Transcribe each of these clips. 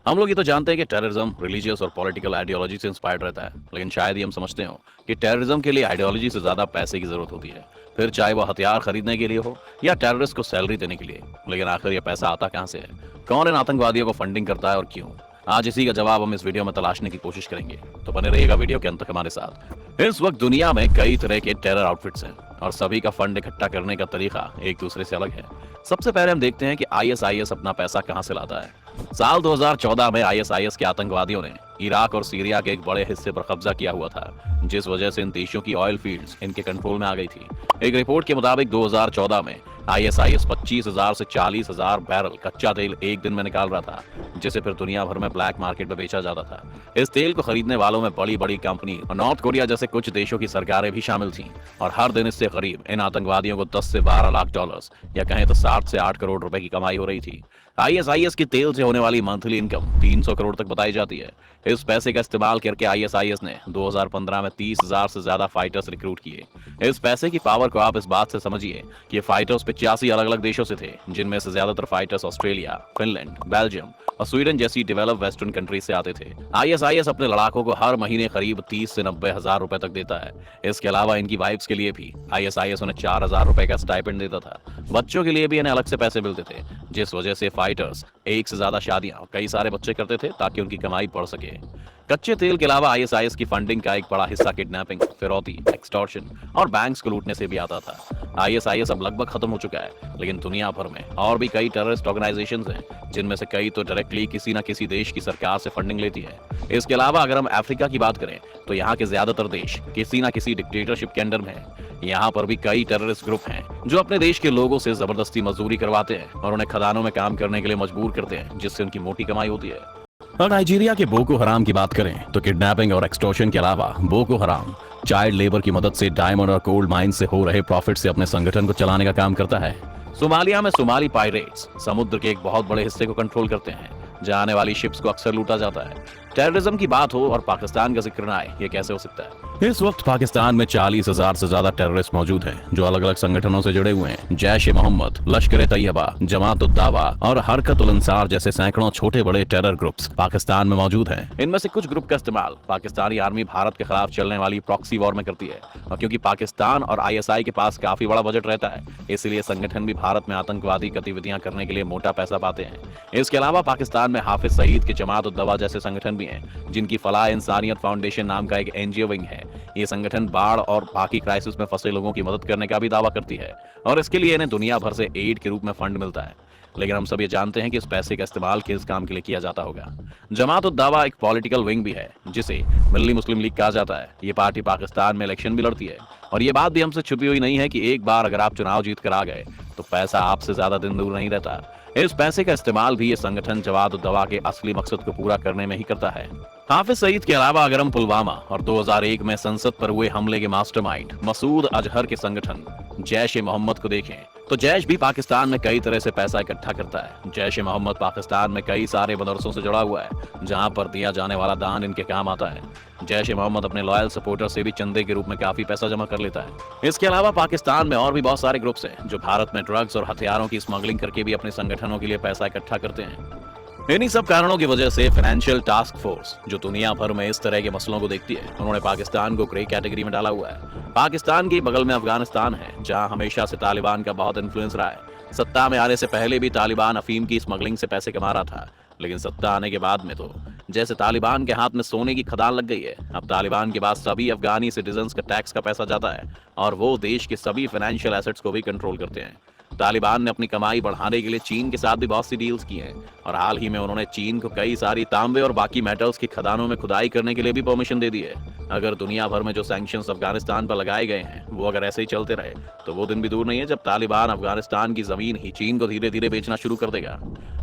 हम लोग ये तो जानते हैं कि टेररिज्म रिलीजियस और पॉलिटिकल आइडियोलॉजी से इंस्पायर्ड रहता है, लेकिन शायद ही हम समझते हो कि टेररिज्म के लिए आइडियोलॉजी से ज्यादा पैसे की जरूरत होती है। फिर चाहे वो हथियार खरीदने के लिए हो या टेररिस्ट को सैलरी देने के लिए। लेकिन आखिर ये पैसा आता कहाँ से है? कौन इन आतंकवादियों को फंडिंग करता है और क्यों? आज इसी का जवाब हम इस वीडियो में तलाशने की कोशिश करेंगे, तो बने रहिएगा वीडियो के अंत तक हमारे साथ। इस वक्त दुनिया में कई तरह के टेरर आउटफिट्स हैं और सभी का फंड इकट्ठा करने का तरीका एक दूसरे से अलग है। सबसे पहले हम देखते हैं कि आईएसआईएस अपना पैसा कहां से लाता है। साल 2014 में आईएसआईएस के आतंकवादियों ने इराक और सीरिया के एक बड़े हिस्से पर कब्जा किया हुआ था, जिस वजह से इन देशों की ऑयल फील्ड्स इनके कंट्रोल में आ गई थी। एक रिपोर्ट के मुताबिक 2014 में आईएसआईएस 25,000 से 40,000 बैरल कच्चा तेल एक दिन में निकाल रहा था, जिसे फिर दुनिया भर में ब्लैक मार्केट में बेचा जाता था। इस तेल को खरीदने वालों में बड़ी बड़ी कंपनी और नॉर्थ कोरिया जैसे कुछ देशों की सरकारें भी शामिल थीं, और हर दिन इससे करीब इन आतंकवादियों को 10 से 12 लाख डॉलर्स या कहें तो 7 से 8 करोड़ रुपए की कमाई हो रही थी। आईएसआईएस की तेल से होने वाली मंथली इनकम 300 करोड़ तक बताई जाती है। इस पैसे का इस्तेमाल करके आईएसआईएस ने 2015 में 30,000 से ज्यादा फाइटर्स रिक्रूट किए। इस पैसे की पावर को आप इस बात से समझिए कि ये फाइटर्स 85 अलग अलग देशों से थे, जिनमें से ज्यादातर फाइटर्स ऑस्ट्रेलिया, फिनलैंड, बेल्जियम और स्वीडन जैसी डेवलप वेस्टर्न कंट्री से आते थे। आईएसआईएस अपने लड़ाकों को हर महीने करीब 30 से 90 हजार रुपए तक देता है। इसके अलावा इनकी वाइफ्स के लिए भी आईएसआईएस उन्हें 4,000 रुपए का स्टाइपेंड देता था। बच्चों के लिए भी इन्हें अलग से पैसे मिलते थे, जिस वजह से फाइटर्स एक से ज्यादा शादियां और कई सारे बच्चे करते थे ताकि उनकी कमाई बढ़ सके। कच्चे तेल के अलावा आईएसआईएस की फंडिंग का एक बड़ा हिस्सा किडनैपिंग, फिरौती, एक्सटॉर्शन और बैंक्स को लूटने से भी आता था। आईएसआईएस अब लगभग खत्म हो चुका है, लेकिन दुनिया भर में और भी कई टेररिस्ट ऑर्गेनाइजेशंस हैं, जिनमें से कई तो डायरेक्टली किसी न किसी देश की सरकार से फंडिंग लेती है। इसके अलावा अगर हम अफ्रीका की बात करें तो यहाँ के ज्यादातर देश किसी न किसी डिक्टेटरशिप के अंडर में है। यहाँ पर भी कई टेररिस्ट ग्रुप हैं जो अपने देश के लोगों से जबरदस्ती मजदूरी करवाते हैं और उन्हें खदानों में काम करने के लिए मजबूर करते हैं, जिससे उनकी मोटी कमाई होती है। और नाइजीरिया के बोको हराम की बात करें तो किडनैपिंग और एक्सटॉर्शन के अलावा बोको हराम चाइल्ड लेबर की मदद से डायमंड और गोल्ड माइन से हो रहे प्रॉफिट से अपने संगठन को चलाने का काम करता है। सोमालिया में सोमाली पायरेट्स समुद्र के एक बहुत बड़े हिस्से को कंट्रोल करते हैं, जहां आने वाली शिप्स को अक्सर लूटा जाता है। टेररिज्म की बात हो और पाकिस्तान का जिक्र न आए, ये कैसे हो सकता है? इस वक्त पाकिस्तान में 40,000 से ज्यादा टेररिस्ट मौजूद हैं, जो अलग अलग संगठनों से जुड़े हुए हैं। जैश ए मोहम्मद, लश्कर तैयबा, जमात उद दावा और हरकत उल इंसार जैसे सैकड़ों छोटे बड़े टेरर ग्रुप्स पाकिस्तान में मौजूद हैं। इनमें से कुछ ग्रुप का इस्तेमाल पाकिस्तानी आर्मी भारत के खिलाफ चलने वाली प्रॉक्सी वॉर में करती है, और क्योंकि पाकिस्तान और आईएसआई के पास काफी बड़ा बजट रहता है, इसलिए संगठन भी भारत में आतंकवादी गतिविधियां करने के लिए मोटा पैसा पाते हैं। इसके अलावा पाकिस्तान में हाफिज सईद के जमात उद दावा जैसे संगठन भी हैं, जिनकी फलाह इंसानियत फाउंडेशन नाम का एक एनजीओ विंग है। ये संगठन बाढ़ और बाकी क्राइसिस में फंसे लोगों की मदद करने का भी दावा करती है, और इसके लिए इन्हें दुनिया भर से एड के रूप में फंड मिलता है। लेकिन हम सब ये जानते हैं कि इस पैसे का इस्तेमाल किस काम के लिए किया जाता होगा। जमात उद दावा एक पॉलिटिकल विंग भी है, जिसे मिल्ली मुस्लिम लीग कहा जाता है। ये पार्टी पाकिस्तान में इलेक्शन भी लड़ती है, और ये बात भी हमसे छुपी हुई नहीं है कि एक बार अगर आप चुनाव जीत कर आ गए तो पैसा आपसे ज्यादा दिन दूर नहीं रहता। इस पैसे का इस्तेमाल भी ये संगठन जमात उद दावा के असली मकसद को पूरा करने में ही करता है। हाफिज सईद के अलावा अगर हम पुलवामा और 2001 में संसद पर हुए हमले के मास्टरमाइंड मसूद अजहर के संगठन जैश ए मोहम्मद को देखें, तो जैश भी पाकिस्तान में कई तरह से पैसा इकट्ठा करता है। जैश ए मोहम्मद पाकिस्तान में कई सारे मदरसों से जुड़ा हुआ है, जहां पर दिया जाने वाला दान इनके काम आता है। जैश ए मोहम्मद अपने लॉयल सपोर्टर से भी चंदे के रूप में काफी पैसा जमा कर लेता है। इसके अलावा पाकिस्तान में और भी बहुत सारे ग्रुप्स हैं जो भारत में ड्रग्स और हथियारों की स्मगलिंग करके भी अपने संगठनों के लिए पैसा इकट्ठा करते हैं। इन्हीं सब कारणों की वजह से फाइनेंशियल टास्क फोर्स, जो दुनिया भर में इस तरह के मसलों को देखती है, उन्होंने पाकिस्तान को ग्रे कैटेगरी में डाला हुआ है। पाकिस्तान के बगल में अफगानिस्तान है, जहां हमेशा से तालिबान का बहुत इन्फ्लुएंस रहा है। सत्ता में आने से पहले भी तालिबान अफीम की स्मगलिंग से पैसे कमा रहा था, लेकिन सत्ता आने के बाद में तो जैसे तालिबान के हाथ में सोने की खदान लग गई है। अब तालिबान के पास सभी अफगानी सिटीजन्स का टैक्स का पैसा जाता है, और वो देश के सभी फाइनेंशियल एसेट्स को भी कंट्रोल करते हैं। तालिबान ने अपनी कमाई बढ़ाने के लिए चीन के साथ भी बहुत सी डील्स की हैं, और हाल ही में उन्होंने चीन को कई सारी तांबे और बाकी मेटल्स की खदानों में खुदाई करने के लिए भी परमिशन दे दी है। अगर दुनिया भर में जो सैंक्शंस अफगानिस्तान पर लगाए गए हैं वो अगर ऐसे ही चलते रहे, तो वो दिन भी दूर नहीं है जब तालिबान अफगानिस्तान की जमीन ही चीन को धीरे धीरे बेचना शुरू कर देगा।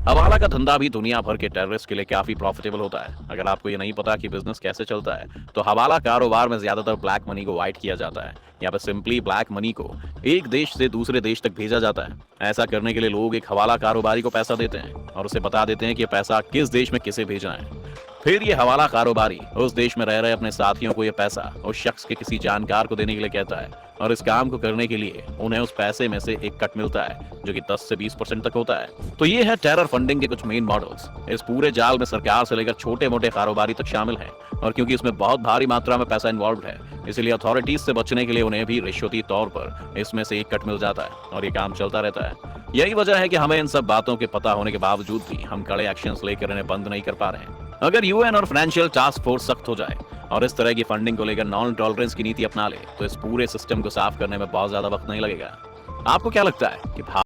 हवाला का धंधा भी दुनिया भर के टेररिस्ट के लिए काफी प्रॉफिटेबल होता है। अगर आपको ये नहीं पता कि बिजनेस कैसे चलता है, तो हवाला कारोबार में ज्यादातर ब्लैक मनी को वाइट किया जाता है। यहाँ पे सिंपली ब्लैक मनी को एक देश से दूसरे देश तक भेजा जाता है। ऐसा करने के लिए लोग एक हवाला कारोबारी को पैसा देते हैं और उसे बता देते हैं कि पैसा किस देश में किसे भेजना है। फिर ये हवाला कारोबारी उस देश में रह रहे अपने साथियों को ये पैसा उस शख्स के किसी जानकार को देने के लिए कहता है, और इस काम को करने के लिए उन्हें उस पैसे में से एक कट मिलता है जो कि 10 से 20% तक होता है। तो ये है टेरर फंडिंग के कुछ मेन मॉडल्स। इस पूरे जाल में सरकार से लेकर छोटे मोटे कारोबारी तक शामिल हैं, और क्योंकि इसमें बहुत भारी मात्रा में पैसा इन्वॉल्व है, इसलिए अथॉरिटीज से बचने के लिए उन्हें भी रिश्वती तौर पर इसमें से एक कट मिल जाता है और ये काम चलता रहता है। यही वजह है कि हमें इन सब बातों के पता होने के बावजूद भी हम कड़े एक्शंस लेकर इन्हें बंद नहीं कर पा रहे हैं। अगर यूएन और फाइनेंशियल टास्क फोर्स सख्त हो जाए और इस तरह की फंडिंग को लेकर नॉन टॉलरेंस की नीति अपना ले, तो इस पूरे सिस्टम को साफ करने में बहुत ज्यादा वक्त नहीं लगेगा। आपको क्या लगता है कि